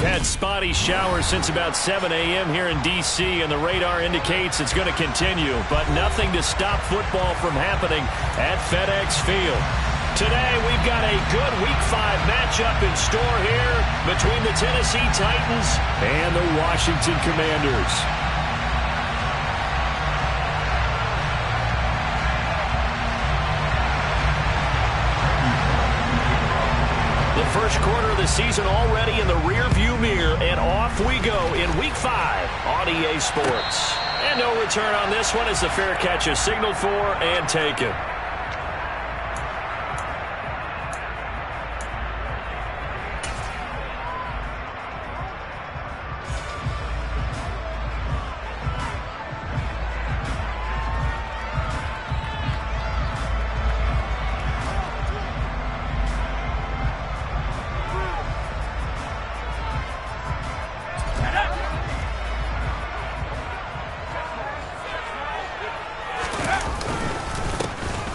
had spotty showers since about 7 a.m. here in D.C., and the radar indicates it's going to continue, but nothing to stop football from happening at FedEx Field. Today, we've got a good Week 5 matchup in store here between the Tennessee Titans and the Washington Commanders. The first quarter of the season already in the rear-view mirror, and off we go in Week 5 on EA Sports. And no return on this one as the fair catch is signaled for and taken.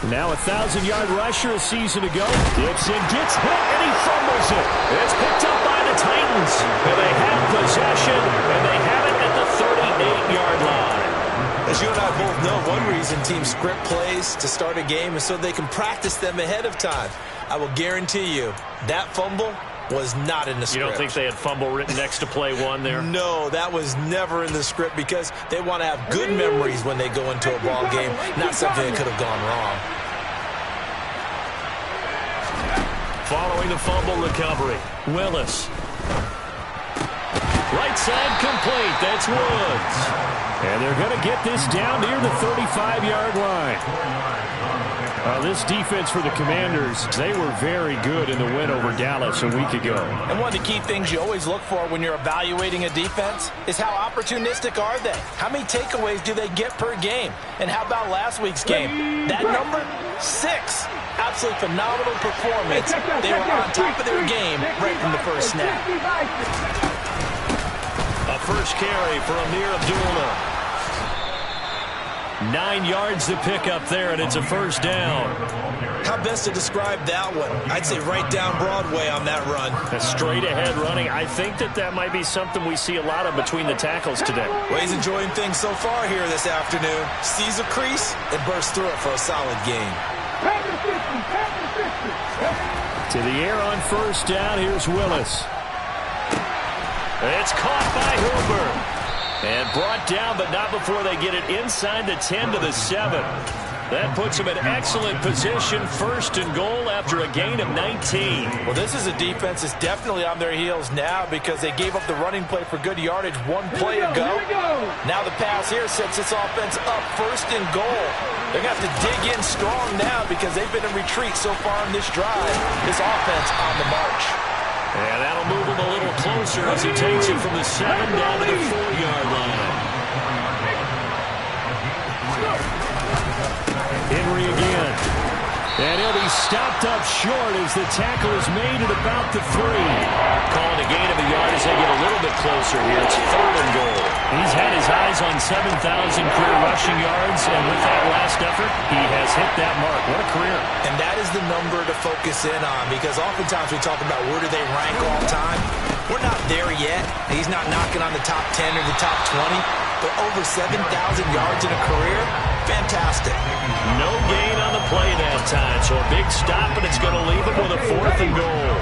Now a 1,000-yard rusher a season ago. Dixon gets hit, and he fumbles it. It's picked up by the Titans. And they have possession, and they have it at the 38-yard line. As you and I both know, one reason teams script plays to start a game is so they can practice them ahead of time. I will guarantee you that fumble was not in the script. You don't think they had fumble written next to play one there? No, that was never in the script because they want to have good memories when they go into a ball game, not something that could have gone wrong. Following the fumble recovery, Willis. Right side complete. That's Woods. And they're going to get this down near the 35-yard line. This defense for the Commanders, they were very good in the win over Dallas a week ago. And one of the key things you always look for when you're evaluating a defense is how opportunistic are they? How many takeaways do they get per game? And how about last week's game? That number, 6. Absolutely phenomenal performance. They were on top of their game right from the first snap. A first carry for Amir Abdullah. 9 yards to pick up there, and it's a first down. How best to describe that one? I'd say right down Broadway on that run. A straight-ahead running. I think that might be something we see a lot of between the tackles today. Well, he's enjoying things so far here this afternoon. Sees a crease and bursts through it for a solid gain. To the air on first down. Here's Willis. It's caught by Hooper. And brought down, but not before they get it inside the 10 to the 7. That puts them in excellent position, first and goal after a gain of 19. Well, this is a defense that's definitely on their heels now because they gave up the running play for good yardage one play ago. Now the pass here sets this offense up first and goal. They're going to have to dig in strong now because they've been in retreat so far in this drive. This offense on the march. And that'll move him a little closer as he takes it from the 7 down to the 4-yard line. Henry again. And he'll be stopped up short as the tackle is made at about the 3. Calling a gain of a yard as they get a little bit closer here. It's 3rd and goal. He's had his eyes on 7,000 career rushing yards, and with that last effort, he has hit that mark. What a career. And that is the number to focus in on because oftentimes we talk about where do they rank all time. We're not there yet. He's not knocking on the top 10 or the top 20, but over 7,000 yards in a career, fantastic. No gain on the play that time, so a big stop, and it's going to leave him with a 4th and goal.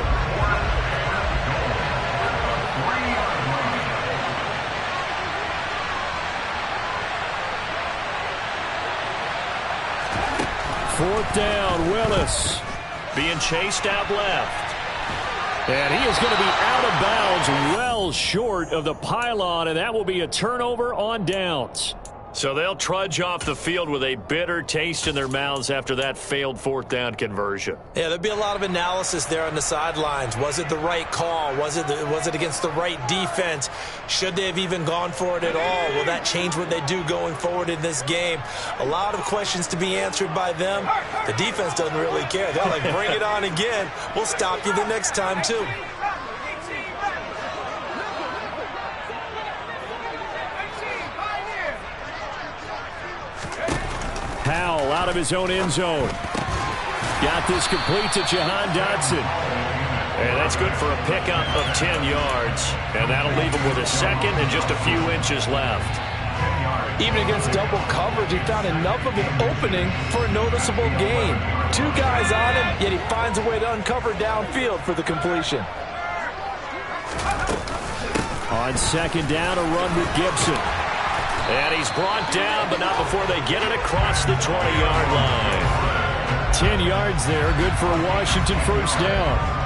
Fourth down, Willis being chased out left. And he is going to be out of bounds well short of the pylon, and that will be a turnover on downs. So they'll trudge off the field with a bitter taste in their mouths after that failed 4th down conversion. Yeah, there'll be a lot of analysis there on the sidelines. Was it the right call? Was it against the right defense? Should they have even gone for it at all? Will that change what they do going forward in this game? A lot of questions to be answered by them. The defense doesn't really care. They're like, bring it on again. We'll stop you the next time, too. Powell out of his own end zone. Got this complete to Jahan Dotson. And that's good for a pickup of 10 yards. And that'll leave him with a second and just a few inches left. Even against double coverage, he found enough of an opening for a noticeable gain. 2 guys on him, yet he finds a way to uncover downfield for the completion. On second down, a run with Gibson. And he's brought down, but not before they get it across the 20-yard line. 10 yards there, good for a Washington first down.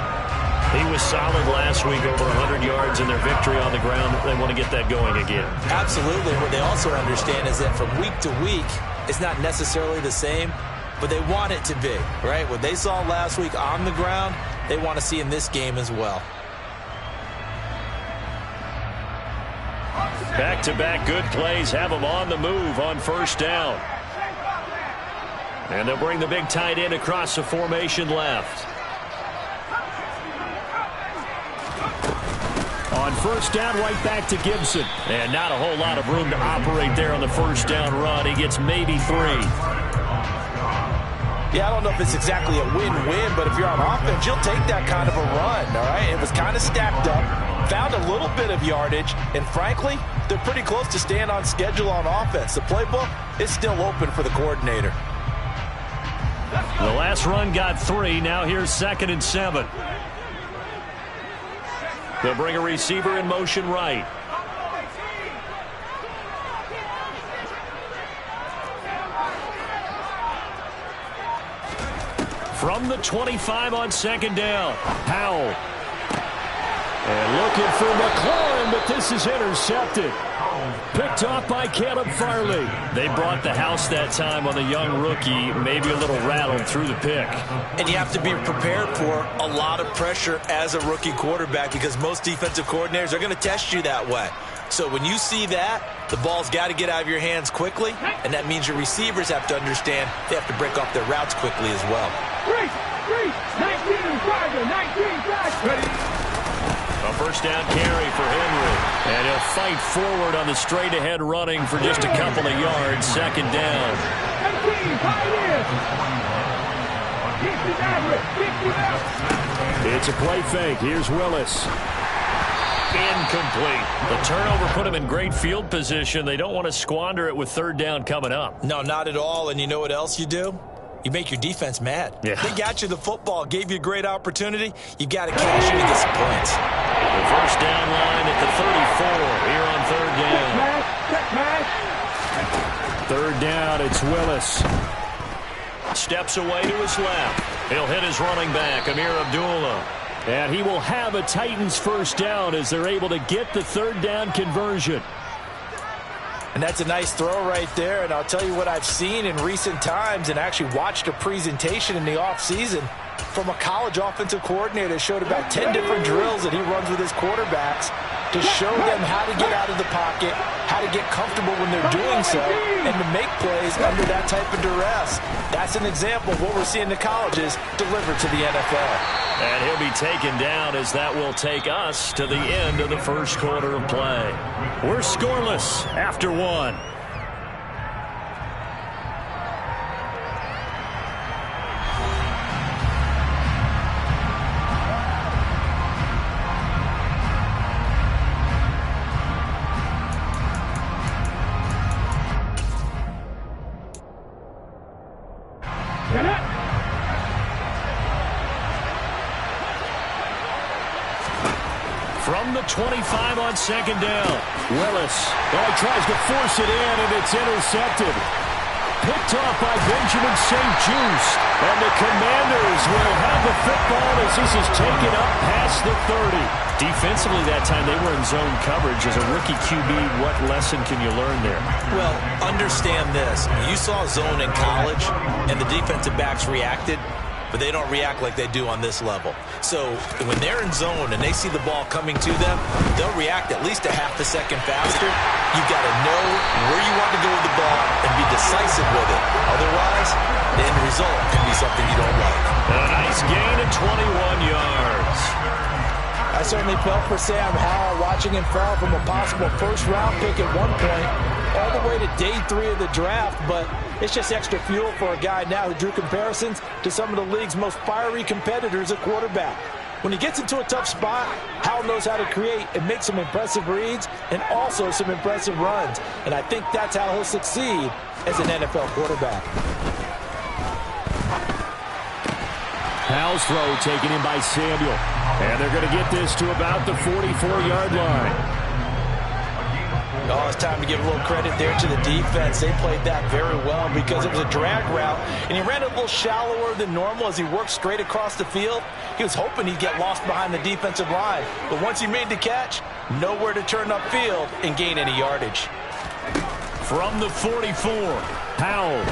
He was solid last week, over 100 yards in their victory on the ground. They want to get that going again. Absolutely. What they also understand is that from week to week, it's not necessarily the same, but they want it to be, right? What they saw last week on the ground, they want to see in this game as well. Back-to-back good plays have them on the move on first down. And they'll bring the big tight end across the formation left. On first down, right back to Gibson. And not a whole lot of room to operate there on the first down run. He gets maybe 3. Yeah, I don't know if it's exactly a win-win, but if you're on offense, you'll take that kind of a run, all right? It was kind of stacked up, found a little bit of yardage, and frankly, they're pretty close to staying on schedule on offense. The playbook is still open for the coordinator. The last run got 3. Now here's 2nd and 7. They'll bring a receiver in motion right. From the 25 on second down, Powell. And looking for McLaurin, but this is intercepted. Picked off by Caleb Farley. They brought the house that time on the young rookie, maybe a little rattled through the pick. And you have to be prepared for a lot of pressure as a rookie quarterback because most defensive coordinators are going to test you that way. So when you see that, the ball's got to get out of your hands quickly, and that means your receivers have to understand they have to break off their routes quickly as well. 19, ready. A first down carry for Henry. And he'll fight forward on the straight-ahead running for just a couple of yards. Second down. It's a play fake. Here's Willis. Incomplete. The turnover put him in great field position. They don't want to squander it with third down coming up. No, not at all. And you know what else you do? You make your defense mad. Yeah. They got you the football, gave you a great opportunity. You got to cash in and get some points. The first down line at the 34 here on third down. Third down, it's Willis. Steps away to his left. He'll hit his running back, Amir Abdullah. And he will have a Titans first down as they're able to get the third down conversion. And that's a nice throw right there. And I'll tell you what I've seen in recent times and actually watched a presentation in the offseason from a college offensive coordinator that showed about 10 different drills that he runs with his quarterbacks to show them how to get out of the pocket, how to get comfortable when they're doing so, and to make plays under that type of duress. That's an example of what we're seeing the colleges deliver to the NFL. And he'll be taken down as that will take us to the end of the first quarter of play. We're scoreless after 1. From the 25 on second down, Willis. Oh, he tries to force it in, and it's intercepted. Picked off by Benjamin St-Juste. And the Commanders will have the football as this is taken up past the 30. Defensively that time, they were in zone coverage. As a rookie QB, what lesson can you learn there? Well, understand this. You saw zone in college, and the defensive backs reacted, but they don't react like they do on this level. So when they're in zone and they see the ball coming to them, they'll react at least a half a second faster. You've got to know where you want to go with the ball and be decisive with it. Otherwise, the end result can be something you don't like. A nice gain of 21 yards. I certainly felt for Sam Howell watching him fall from a possible first-round pick at one point all the way to day 3 of the draft, but it's just extra fuel for a guy now who drew comparisons to some of the league's most fiery competitors at quarterback. When he gets into a tough spot, Howell knows how to create and make some impressive reads and also some impressive runs. And I think that's how he'll succeed as an NFL quarterback. Howell's throw taken in by Samuel. And they're going to get this to about the 44-yard line. Oh, it's time to give a little credit there to the defense. They played that very well because it was a drag route, and he ran a little shallower than normal as he worked straight across the field. He was hoping he'd get lost behind the defensive line, but once he made the catch, nowhere to turn upfield and gain any yardage. From the 44, Howell.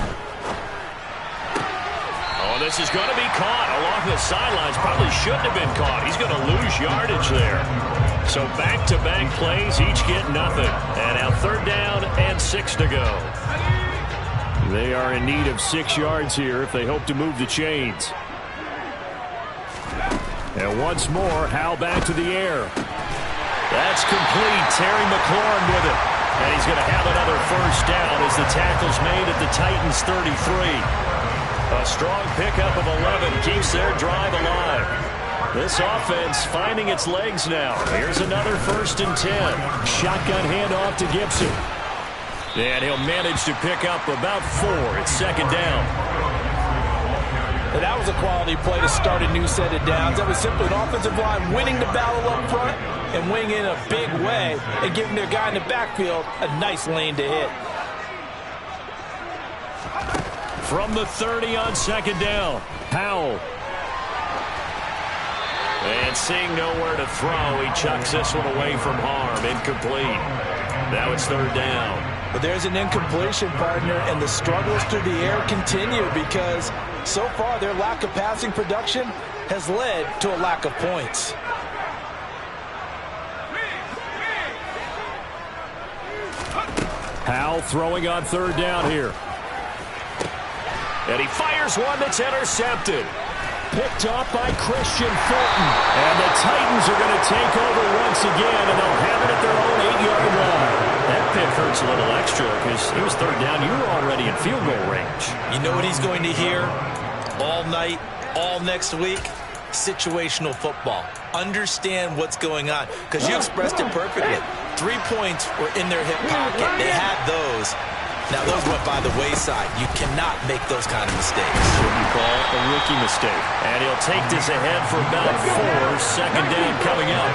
Oh, this is going to be caught along the sidelines. Probably shouldn't have been caught. He's going to lose yardage there. So back-to-back plays, each get nothing. And now 3rd down and 6 to go. They are in need of 6 yards here if they hope to move the chains. And once more, Howell back to the air. That's complete. Terry McLaurin with it. And he's going to have another 1st down as the tackle's made at the Titans' 33. A strong pickup of 11 keeps their drive alive. This offense finding its legs now. Here's another 1st and 10. Shotgun handoff to Gibson. And he'll manage to pick up about 4. It's 2nd down. And that was a quality play to start a new set of downs. That was simply an offensive line winning the battle up front and winning in a big way and giving their guy in the backfield a nice lane to hit. From the 30 on 2nd down, Howell. And seeing nowhere to throw, he chucks this one away from harm. Incomplete. Now it's 3rd down. But there's an incompletion, partner, and the struggles through the air continue because so far their lack of passing production has led to a lack of points. Howell throwing on 3rd down here. And he fires one that's intercepted. Picked off by Christian Fulton. And the Titans are going to take over once again, and they'll have it at their own 8-yard line. That pick hurts a little extra because it was 3rd down. You were already in field goal range. You know what he's going to hear all night, all next week? Situational football. Understand what's going on because you expressed it perfectly. 3 points were in their hip pocket. They had those. Now, those went by the wayside. You cannot make those kind of mistakes. What you call a rookie mistake. And he'll take this ahead for about 4. 2nd down coming up.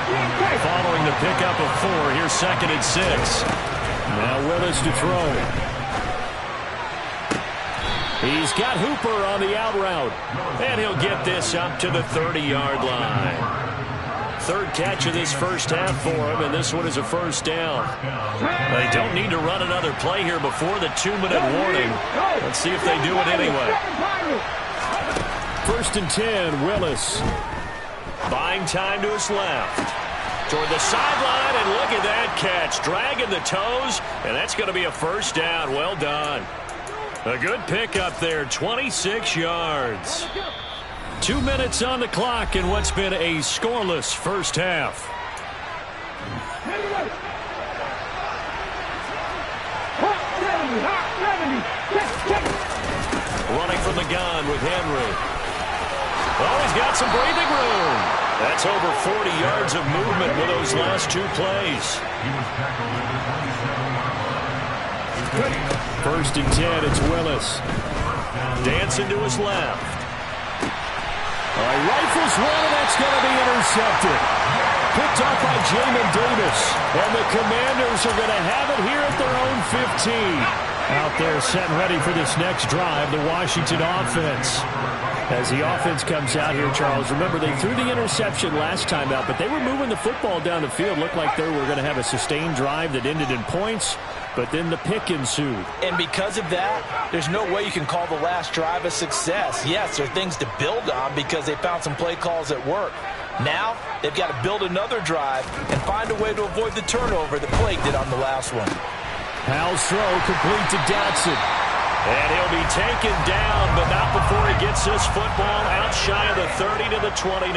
Following the pickup of 4, here's 2nd and 6. Now Willis to throw. He's got Hooper on the out route. And he'll get this up to the 30-yard line. 3rd catch of this 1st half for him, and this one is a 1st down. They don't need to run another play here before the 2-minute warning. Let's see if they do it anyway. 1st and 10, Willis. Buying time to his left. Toward the sideline, and look at that catch. Dragging the toes, and that's going to be a 1st down. Well done. A good pickup there, 26 yards. 2 minutes on the clock in what's been a scoreless 1st half. Running from the gun with Henry. Oh, he's got some breathing room. That's over 40 yards of movement with those last 2 plays. 1st and 10, it's Willis. Dancing to his left. Rifles one, and that's going to be intercepted. Picked off by Jamin Davis. And the Commanders are going to have it here at their own 15. Out there set and ready for this next drive, the Washington offense. As the offense comes out here, Charles, remember they threw the interception last time out, but they were moving the football down the field. Looked like they were going to have a sustained drive that ended in points, but then the pick ensued. And because of that, there's no way you can call the last drive a success. Yes, there are things to build on because they found some play calls that work. Now, they've got to build another drive and find a way to avoid the turnover that plagued it on the last one. Howell's throw complete to Dotson. And he'll be taken down, but not before he gets this football out shy of the 30 to the 29.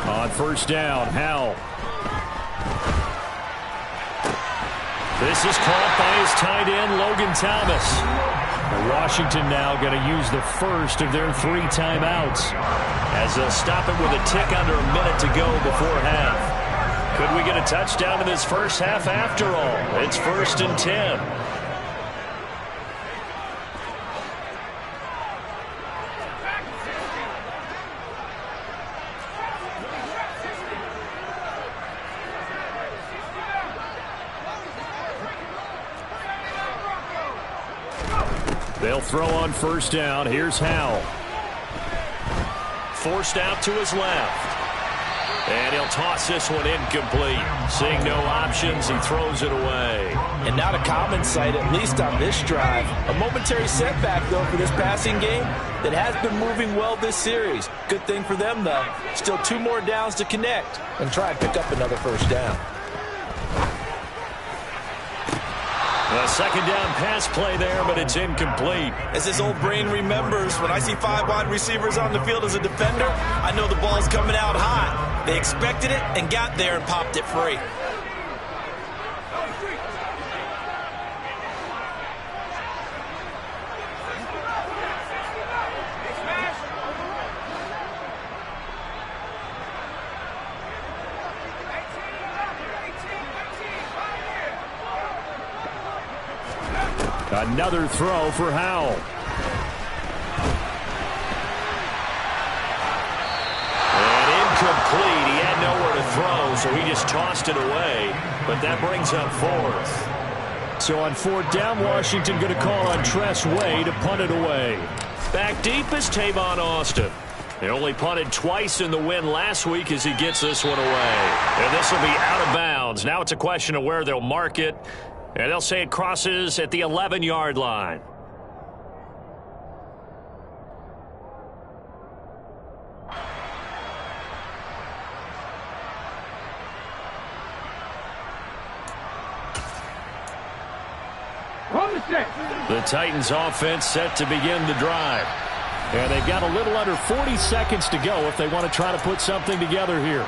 On 1st down, Howell. This is caught by his tight end, Logan Thomas. And Washington now going to use the first of their 3 timeouts, as they'll stop it with a tick under a minute to go before half. Could we get a touchdown in this first half after all? It's 1st and 10. They'll throw on 1st down. Here's Howell. Forced out to his left. And he'll toss this one incomplete. Seeing no options, he throws it away. And not a common sight, at least on this drive. A momentary setback, though, for this passing game that has been moving well this series. Good thing for them, though. Still 2 more downs to connect and try and pick up another 1st down. A 2nd down pass play there, but it's incomplete. As his old brain remembers, when I see 5 wide receivers on the field as a defender, I know the ball's coming out hot. They expected it and got there and popped it free. Another throw for Howell. And incomplete. He had nowhere to throw, so he just tossed it away. But that brings up 4th. So on 4th down, Washington going to call on Tress Way to punt it away. Back deep is Tavon Austin. They only punted twice in the win last week as he gets this one away. And this will be out of bounds. Now it's a question of where they'll mark it. And they'll say it crosses at the 11-yard line. The Titans offense set to begin the drive. And they've got a little under 40 seconds to go if they want to try to put something together here.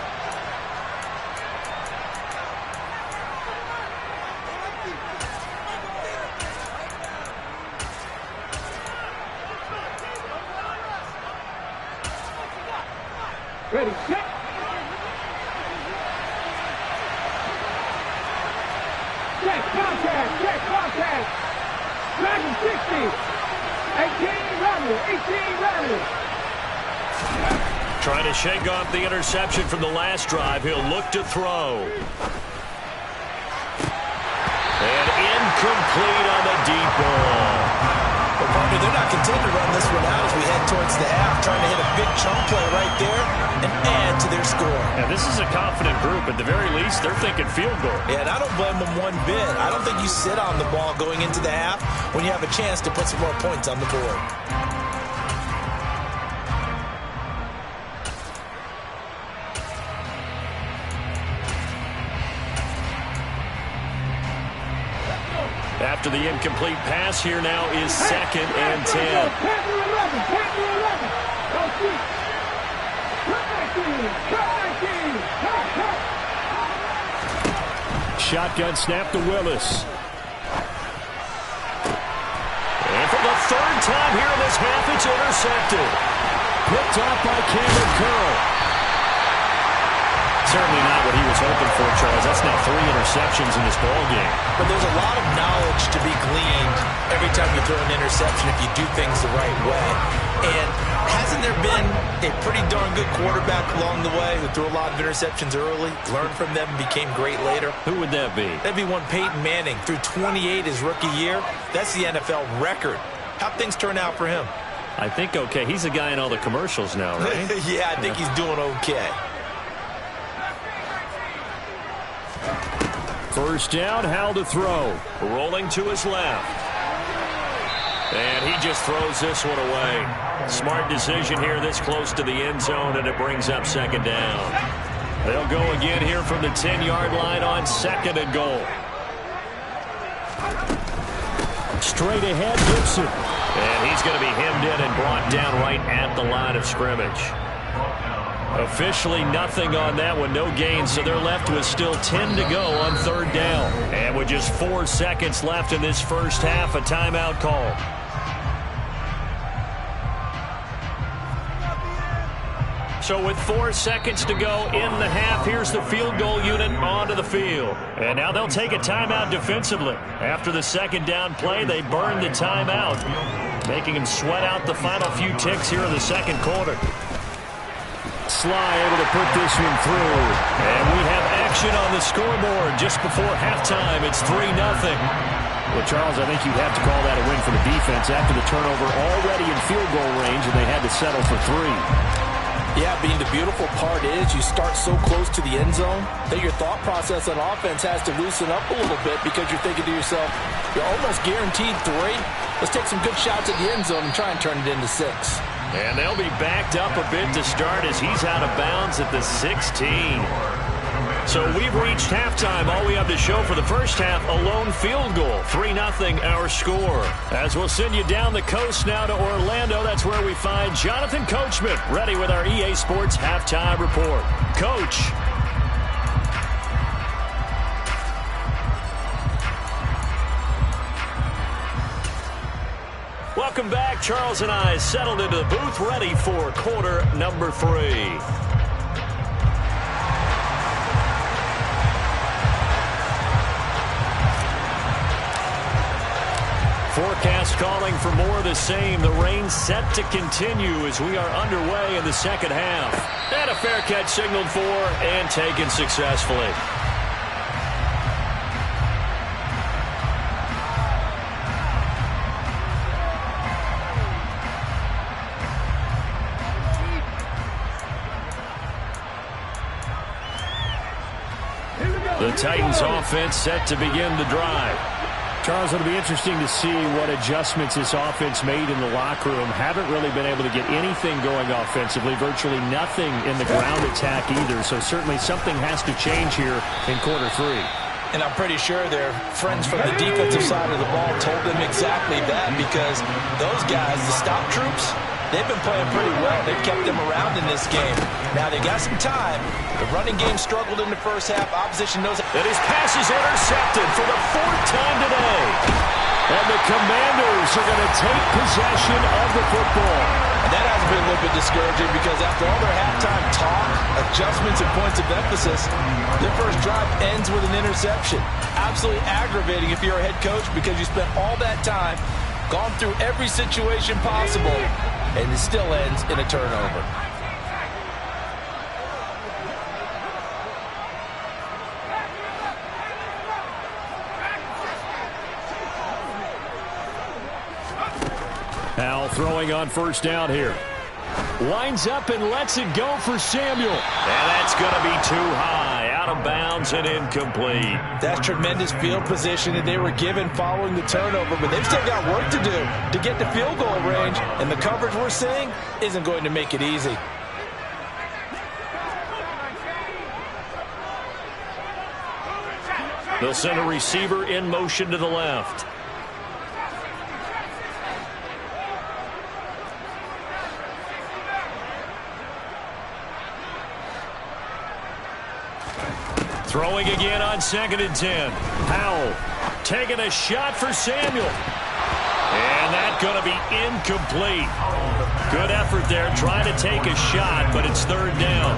Ready, set. Check, contact, check, contact. Dragon 60. 18, running, 18, running. Trying to shake off the interception from the last drive. He'll look to throw. And incomplete on the deep ball. Well, partner, they're not content to run this one out as we head towards the half, trying to hit a big chunk play right there and add to their score. Yeah, this is a confident group. At the very least, they're thinking field goal. Yeah, and I don't blame them one bit. I don't think you sit on the ball going into the half when you have a chance to put some more points on the board. After the incomplete pass, here now is 2nd and 10. Shotgun snap to Willis. And for the 3rd time here in this half, it's intercepted. Picked off by Cameron Curl. Certainly not what he was hoping for, Charles. That's now 3 interceptions in this ballgame. But there's a lot of knowledge to be gleaned every time you throw an interception if you do things the right way. And hasn't there been a pretty darn good quarterback along the way who threw a lot of interceptions early, learned from them, and became great later? Who would that be? That'd be one Peyton Manning. Threw 28 his rookie year. That's the NFL record. How'd things turn out for him? I think okay. He's a guy in all the commercials now, right? Yeah, I think he's doing okay. 1st down, Howell to throw. Rolling to his left. And he just throws this one away. Smart decision here this close to the end zone, and it brings up 2nd down. They'll go again here from the 10-yard line on 2nd and goal. Straight ahead, Gibson. And he's going to be hemmed in and brought down right at the line of scrimmage. Officially nothing on that one, no gain, so they're left with still 10 to go on third down. And with just 4 seconds left in this first half, a timeout call. So with 4 seconds to go in the half, here's the field goal unit onto the field. And now they'll take a timeout defensively. After the second down play, they burn the timeout, making them sweat out the final few ticks here in the second quarter. Sly able to put this one through. And we have action on the scoreboard just before halftime. It's 3-0. Well, Charles, I think you'd have to call that a win for the defense after the turnover already in field goal range, and they had to settle for 3. Yeah, Bean, the beautiful part is you start so close to the end zone that your thought process on offense has to loosen up a little bit because you're thinking to yourself, you're almost guaranteed 3. Let's take some good shots at the end zone and try and turn it into 6. And they'll be backed up a bit to start as he's out of bounds at the 16. So we've reached halftime. All we have to show for the first half, a lone field goal. 3-0 our score. As we'll send you down the coast now to Orlando, that's where we find Jonathan Coachman ready with our EA Sports Halftime Report. Coach. Welcome back. Charles and I settled into the booth ready for quarter number 3. Forecast calling for more of the same. The rain set to continue as we are underway in the second half. And a fair catch signaled for and taken successfully. The Titans offense set to begin the drive. Charles, it'll be interesting to see what adjustments this offense made in the locker room. Haven't really been able to get anything going offensively, virtually nothing in the ground attack either. So certainly something has to change here in quarter 3. And I'm pretty sure their friends from the defensive side of the ball told them exactly that, because those guys, the stop troops, they've been playing pretty well. They've kept them around in this game. Now they got some time. The running game struggled in the first half. Opposition knows it. And his pass is intercepted for the 4th time today. And the Commanders are going to take possession of the football. And that has been a little bit discouraging because after all their halftime talk, adjustments, and points of emphasis, their first drive ends with an interception. Absolutely aggravating if you're a head coach because you spent all that time, gone through every situation possible, and it still ends in a turnover. Howell throwing on first down here. Winds up and lets it go for Samuel. And that's going to be too high. Out of bounds and incomplete. That's tremendous field position that they were given following the turnover, but they've still got work to do to get to field goal range, and the coverage we're seeing isn't going to make it easy. They'll send a receiver in motion to the left. Throwing again on 2nd and 10. Howell taking a shot for Samuel. And that's going to be incomplete. Good effort there, trying to take a shot, but it's 3rd down.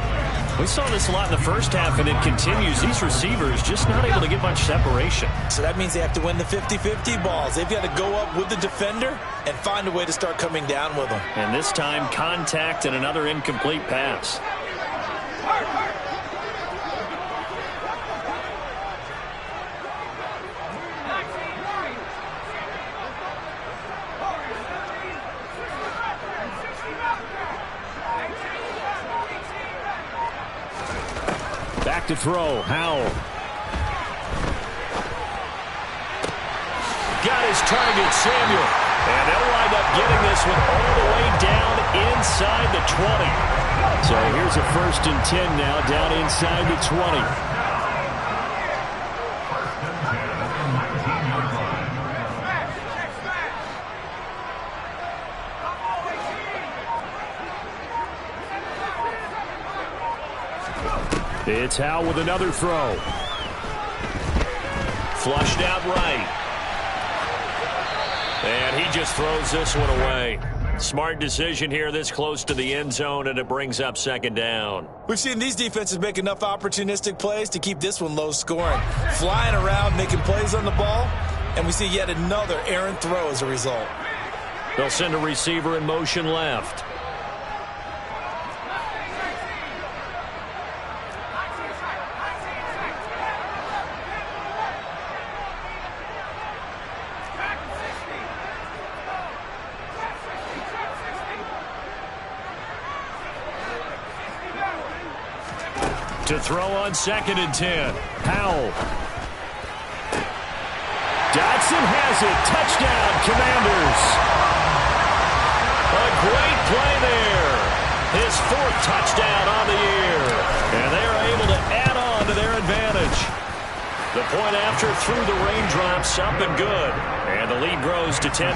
We saw this a lot in the first half, and it continues. These receivers just not able to get much separation. So that means they have to win the 50-50 balls. They've got to go up with the defender and find a way to start coming down with them. And this time, contact and another incomplete pass. Back to throw, Howell. Got his target, Samuel. And they'll wind up getting this one all the way down inside the 20. So here's a 1st and 10 now, down inside the 20. It's Howell with another throw. Flushed out right. And he just throws this one away. Smart decision here this close to the end zone, and it brings up second down. We've seen these defenses make enough opportunistic plays to keep this one low scoring. Flying around, making plays on the ball, and we see yet another errant throw as a result. They'll send a receiver in motion left. To throw on 2nd and 10. Howell. Dotson has it. Touchdown, Commanders. A great play there. His 4th touchdown on the year. And they are able to add on to their advantage. The point after through the raindrops, up and good. And the lead grows to 10-0.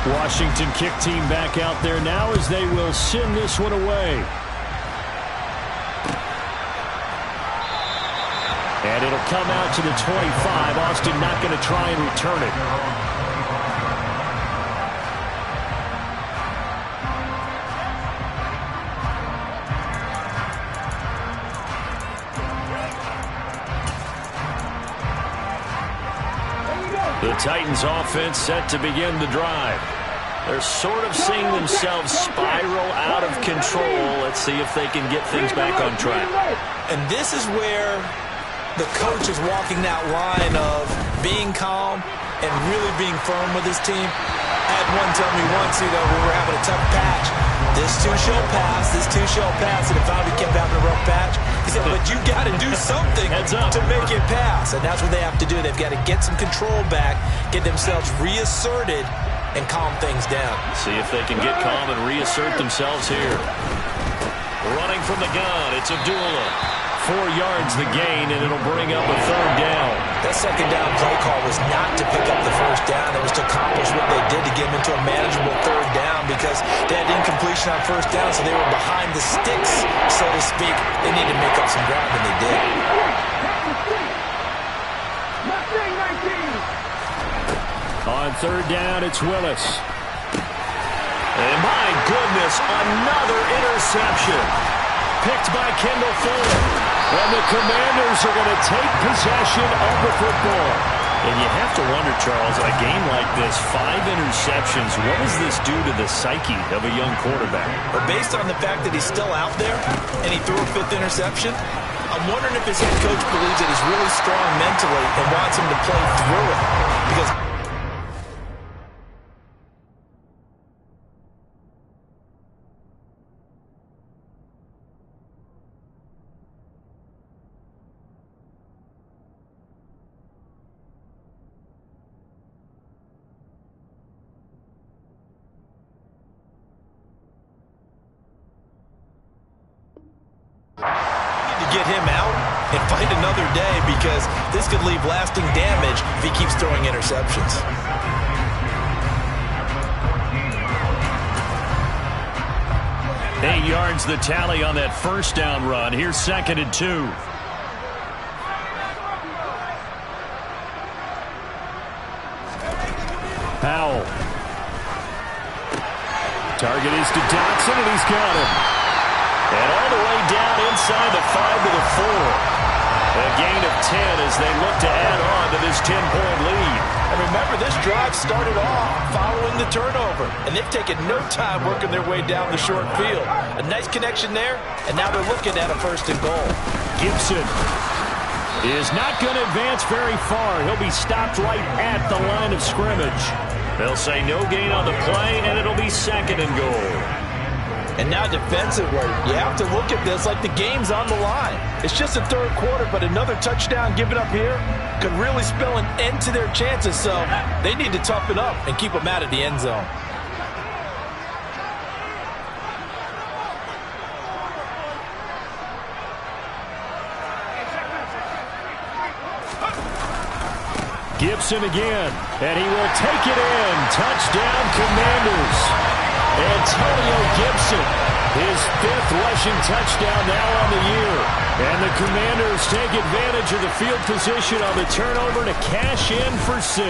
Washington kick team back out there now as they will send this one away. And it'll come out to the 25. Austin not going to try and return it. The Titans offense set to begin the drive. They're sort of seeing themselves spiral out of control. Let's see if they can get things back on track. And this is where the coach is walking that line of being calm and really being firm with his team. I had one tell me once, we were having a tough patch. This too shall pass, this too shall pass, and it finally kept having a rough patch. He said, but you got to do something to make it pass, and that's what they have to do. They've got to get some control back, get themselves reasserted, and calm things down. See if they can get calm and reassert themselves here. Running from the gun, it's Abdullah. 4 yards the gain, and it'll bring up a 3rd down. That 2nd down play call was not to pick up the 1st down. It was to accomplish what they did to get them into a manageable 3rd down because they had incompletion on 1st down, so they were behind the sticks, so to speak. They need to make up some ground, and they did. On 3rd down, it's Willis. And my goodness, another interception. Picked by Kendall Fuller. And the Commanders are going to take possession of the football. And you have to wonder, Charles, a game like this, 5 interceptions, what does this do to the psyche of a young quarterback? But based on the fact that he's still out there and he threw a 5th interception, I'm wondering if his head coach believes that he's really strong mentally and wants him to play through it. Because get him out and find another day because this could leave lasting damage if he keeps throwing interceptions. Eight yards the tally on that 1st down run. Here's 2nd and 2. Howell. Target is to Dotson, and he's got him. And all the way down inside the 5 to the 4. A gain of 10 as they look to add on to this 10-point lead. And remember, this drive started off following the turnover. And they've taken no time working their way down the short field. A nice connection there, and now they're looking at a 1st and goal. Gibson is not going to advance very far. He'll be stopped right at the line of scrimmage. They'll say no gain on the play, and it'll be 2nd and goal. And now defensively, you have to look at this like the game's on the line. It's just the 3rd quarter, but another touchdown given up here could really spell an end to their chances. So they need to toughen up and keep them out of the end zone. Gibson again, and he will take it in. Touchdown, Commanders. Antonio Gibson, his 5th rushing touchdown now on the year. And the Commanders take advantage of the field position on the turnover to cash in for 6.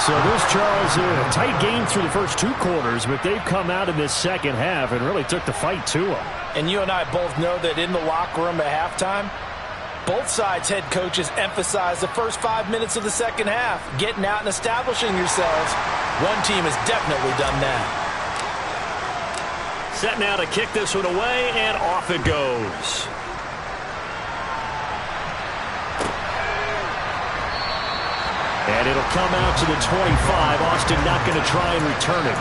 So this, Charles, a tight game through the first 2 quarters, but they've come out in this second half and really took the fight to them. And you and I both know that in the locker room at halftime, both sides' head coaches emphasize the first 5 minutes of the second half, getting out and establishing yourselves. One team has definitely done that. Set now to kick this one away, and off it goes. And it'll come out to the 25. Austin not going to try and return it.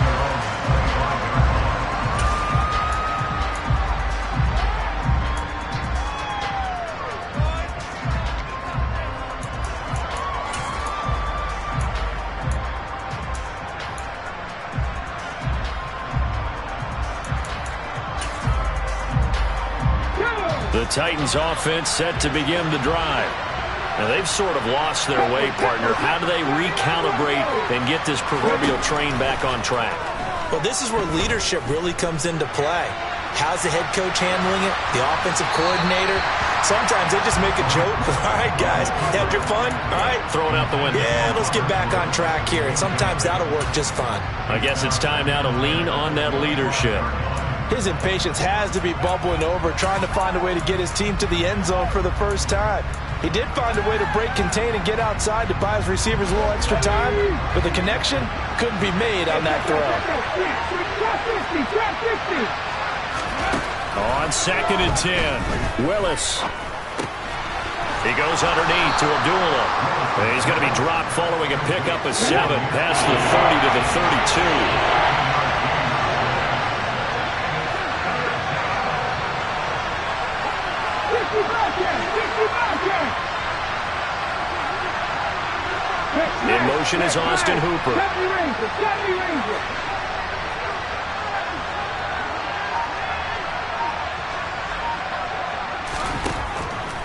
The Titans offense set to begin the drive. Now, they've sort of lost their way, partner. How do they recalibrate and get this proverbial train back on track? Well, this is where leadership really comes into play. How's the head coach handling it? The offensive coordinator? Sometimes they just make a joke. All right, guys, had your fun? All right. Throw it out the window. Yeah, let's get back on track here. And sometimes that'll work just fine. I guess it's time now to lean on that leadership. His impatience has to be bubbling over, trying to find a way to get his team to the end zone for the first time. He did find a way to break, contain, and get outside to buy his receivers a little extra time, but the connection couldn't be made on that throw. On 2nd and 10, Willis. He goes underneath to Abdullah. He's going to be dropped following a pickup of 7 past the 30 to the 32. In motion is Austin Hooper.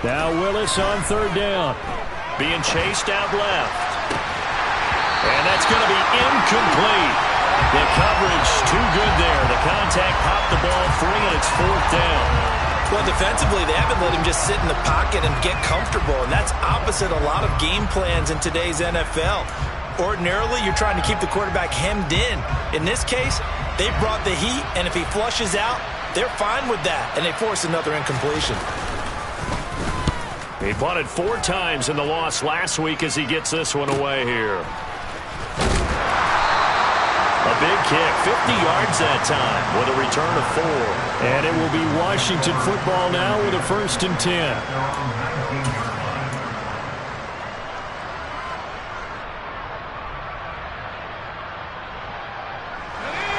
Now Willis on 3rd down. Being chased out left. And that's going to be incomplete. The coverage too good there. The contact popped the ball free, and it's 4th down. Well, defensively, they haven't let him just sit in the pocket and get comfortable, and that's opposite a lot of game plans in today's NFL. Ordinarily, you're trying to keep the quarterback hemmed in. In this case, they brought the heat, and if he flushes out, they're fine with that, and they force another incompletion. He punted 4 times in the loss last week as he gets this one away here. A big kick, 50 yards that time with a return of 4. And it will be Washington football now with a 1st and 10.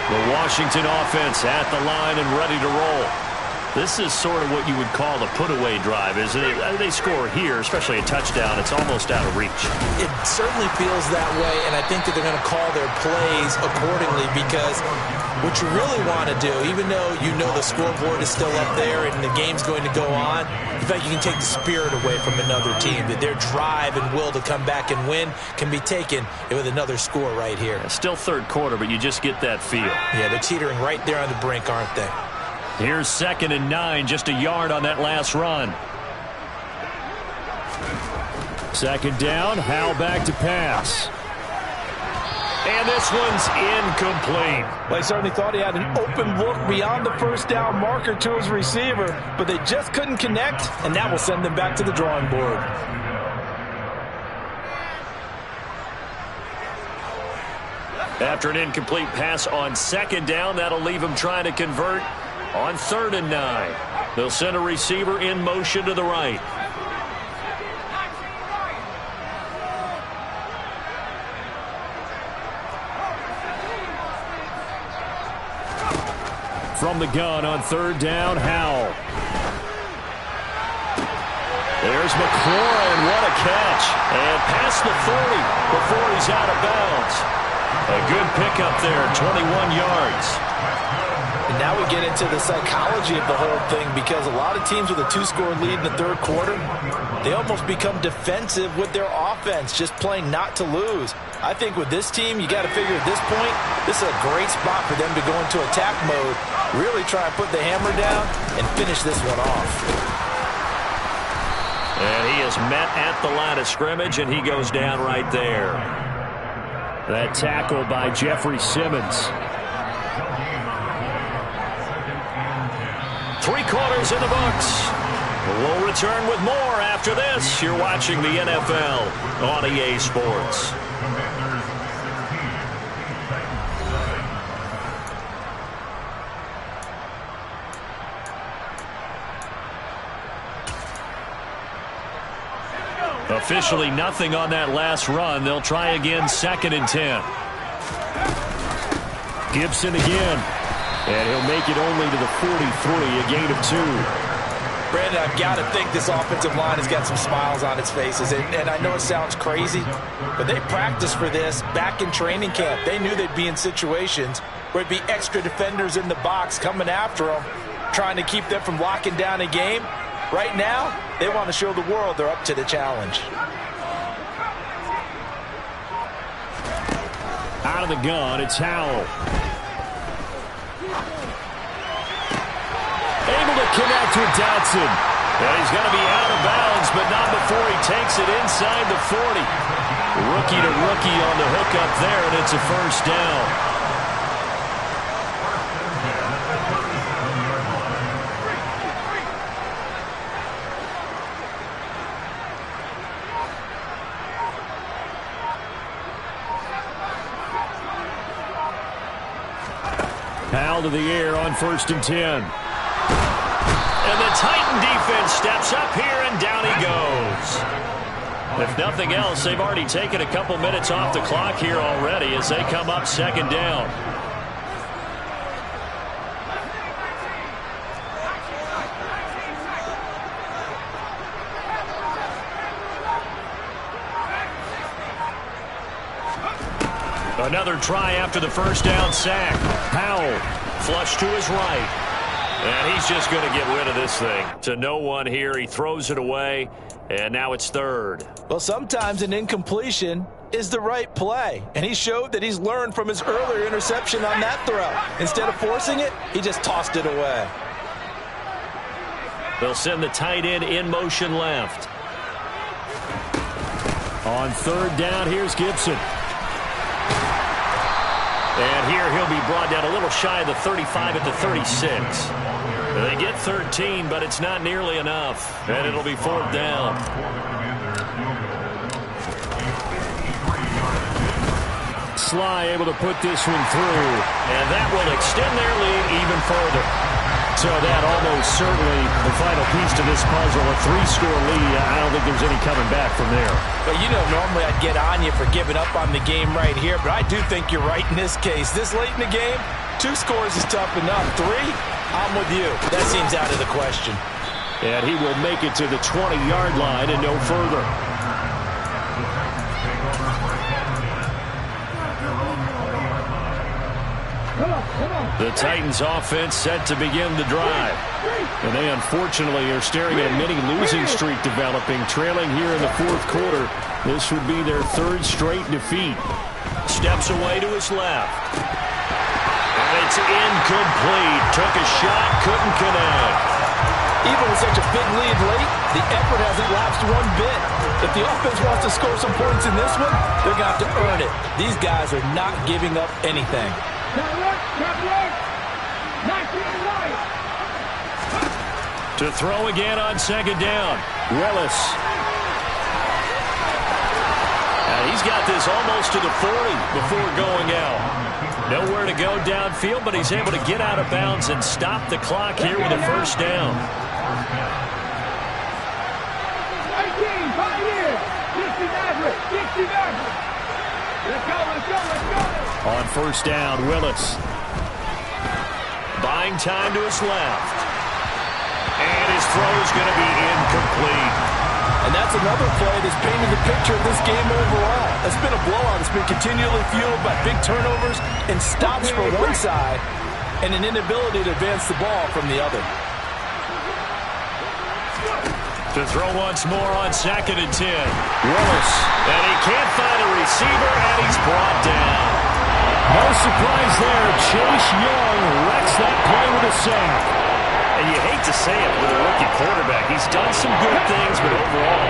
The Washington offense at the line and ready to roll. This is sort of what you would call a put-away drive, isn't it? They score here, especially a touchdown. It's almost out of reach. It certainly feels that way, and I think that they're going to call their plays accordingly because what you really want to do, even though you know the scoreboard is still up there and the game's going to go on, in fact, you can take the spirit away from another team, that their drive and will to come back and win can be taken with another score right here. Still 3rd quarter, but you just get that feel. Yeah, they're teetering right there on the brink, aren't they? Here's 2nd and 9, just a yard on that last run. 2nd down, Howell back to pass. And this one's incomplete. Well, he certainly thought he had an open look beyond the 1st down marker to his receiver, but they just couldn't connect, and that will send them back to the drawing board. After an incomplete pass on 2nd down, that'll leave him trying to convert on 3rd and 9. They'll send a receiver in motion to the right. From the gun on 3rd down, Howell. There's McLaurin. What a catch. And past the 40 before he's out of bounds. A good pickup there, 21 yards. And now we get into the psychology of the whole thing, because a lot of teams with a 2-score lead in the third quarter, they almost become defensive with their offense, just playing not to lose. I think with this team, you got to figure at this point, this is a great spot for them to go into attack mode, really try and put the hammer down and finish this one off. And he is met at the line of scrimmage, and he goes down right there. That tackle by Jeffrey Simmons. 3 quarters in the books. We'll return with more after this. You're watching the NFL on EA Sports. Officially nothing on that last run. They'll try again, 2nd and 10. Gibson again. And he'll make it only to the 43, a gain of 2. Brandon, I've got to think this offensive line has got some smiles on its faces. And I know it sounds crazy, but they practiced for this back in training camp. They knew they'd be in situations where it'd be extra defenders in the box coming after them, trying to keep them from locking down a game. Right now, they want to show the world they're up to the challenge. Out of the gun, it's Howell. Able to connect with Dotson. And he's going to be out of bounds, but not before he takes it inside the 40. Rookie to rookie on the hook up there, and it's a first down. Powell to the air on 1st and 10. And the Titan defense steps up here, and down he goes. If nothing else, they've already taken a couple minutes off the clock here already as they come up 2nd down. Another try after the first down sack. Powell flush to his right. And he's just going to get rid of this thing. To no one here. He throws it away. And now it's 3rd. Well, sometimes an incompletion is the right play. And he showed that he's learned from his earlier interception on that throw. Instead of forcing it, he just tossed it away. They'll send the tight end in motion left. On 3rd down, here's Gibson. And here he'll be brought down a little shy of the 35 at the 36. They get 13, but it's not nearly enough. And it'll be 4th down. Sly able to put this one through. And that will extend their lead even further. So that almost certainly the final piece to this puzzle. A 3-score lead. I don't think there's any coming back from there. But you know, normally I'd get on you for giving up on the game right here, but I do think you're right in this case. This late in the game, 2 scores is tough enough. 3, I'm with you. That seems out of the question. And he will make it to the 20-yard line and no further. The Titans offense set to begin the drive. And they unfortunately are staring at a mini losing streak developing, trailing here in the 4th quarter. This would be their 3rd straight defeat. Steps away to his left. And it's incomplete. Took a shot, couldn't connect. Even with such a big lead late, the effort hasn't lapsed one bit. If the offense wants to score some points in this one, they're going to have to earn it. These guys are not giving up anything. To throw again on 2nd down. Willis. He's got this almost to the 40 before going out. Nowhere to go downfield, but he's able to get out of bounds and stop the clock here with a first down. 18, 5 years. 60 Maverick. Let's go. On first down, Willis. Buying time to his left. And his throw's going to be incomplete. And that's another play that's painted the picture of this game overall. It's been a blowout. It's been continually fueled by big turnovers and stops for one side and an inability to advance the ball from the other. To throw once more on 2nd and 10. Willis. And he can't find a receiver, and he's brought down. No surprise there. Chase Young wrecks that play with a sack. And you hate to say it with a rookie quarterback. He's done some good things, but overall,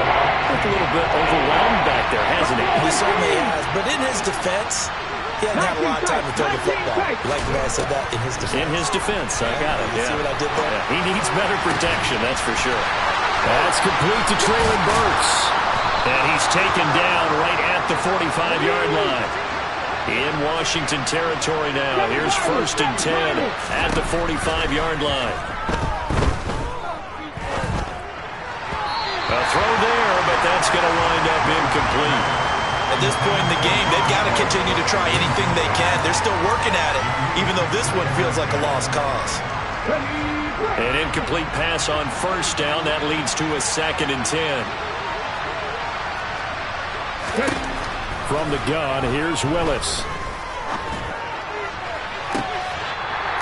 looked a little bit overwhelmed back there, hasn't he? He certainly has. But in his defense, he hasn't had a lot of time to throw the football. You like the way I said that? In his defense. In his defense. I got it. You see what I did there? Yeah. He needs better protection, that's for sure. That's complete to Treylon Burks. And he's taken down right at the 45-yard line. In Washington territory now. Here's 1st and 10 at the 45-yard line. A throw there, but that's going to wind up incomplete. At this point in the game, they've got to continue to try anything they can. They're still working at it, even though this one feels like a lost cause. An incomplete pass on 1st down. That leads to a 2nd and 10. From the gun, here's Willis.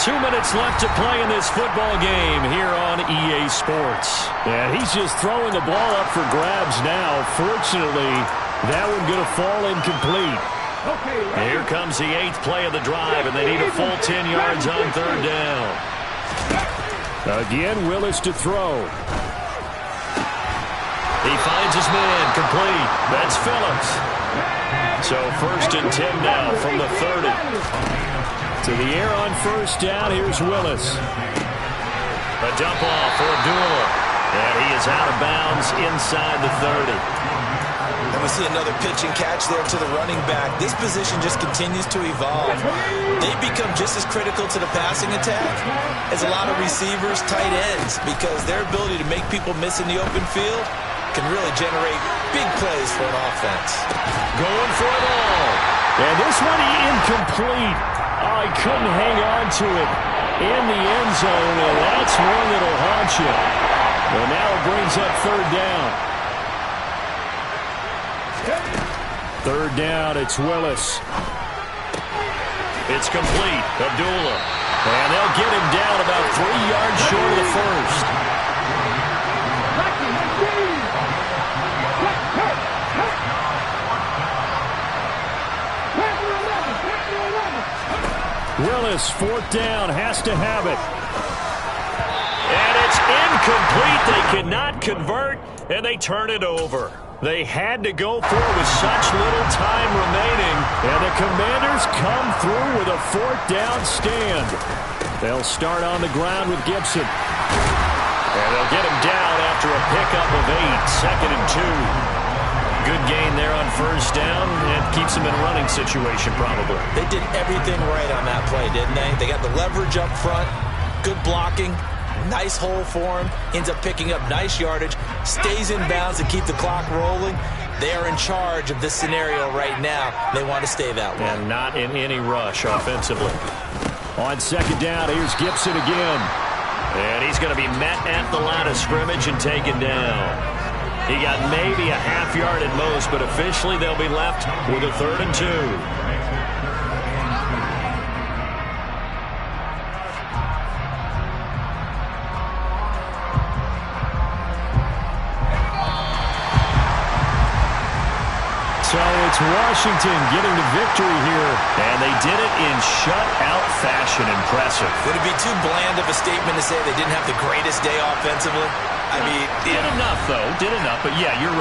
2 minutes left to play in this football game here on EA Sports. And he's just throwing the ball up for grabs now. Fortunately, that one going to fall incomplete. Here comes the 8th play of the drive, and they need a full 10 yards on 3rd down. Again, Willis to throw. He finds his man, complete. That's Phillips. So 1st and 10 now from the 30. To the air on 1st down, here's Willis. A dump off for Abdullah. And he is out of bounds inside the 30. And we see another pitch and catch there to the running back. This position just continues to evolve. They become just as critical to the passing attack as a lot of receivers, tight ends, because their ability to make people miss in the open field can really generate big plays for an offense. Going for it all. And this one incomplete. Oh, he couldn't hang on to it in the end zone, and that's one that'll haunt you. Well, now it brings up 3rd down. 3rd down, it's Willis. It's complete. Abdullah. And they'll get him down about 3 yards short of the 1st. Willis, 4th down, has to have it. And it's incomplete. They cannot convert, and they turn it over. They had to go for it with such little time remaining, and the Commanders come through with a 4th down stand. They'll start on the ground with Gibson. And they'll get him down after a pickup of 8, 2nd and 2. Good gain there on 1st down, and keeps them in a running situation probably. They did everything right on that play, didn't they? They got the leverage up front, good blocking, nice hole for him, ends up picking up nice yardage, stays in bounds to keep the clock rolling. They are in charge of this scenario right now. They want to stay that way. And not in any rush offensively. On 2nd down, here's Gibson again. And he's going to be met at the line of scrimmage and taken down. He got maybe a half yard at most, but officially they'll be left with a 3rd and 2. So it's Washington getting the victory here, and they did it in shutout fashion. Impressive. Would it be too bland of a statement to say they didn't have the greatest day offensively? I mean, did enough, though. Did enough, but yeah, you're right.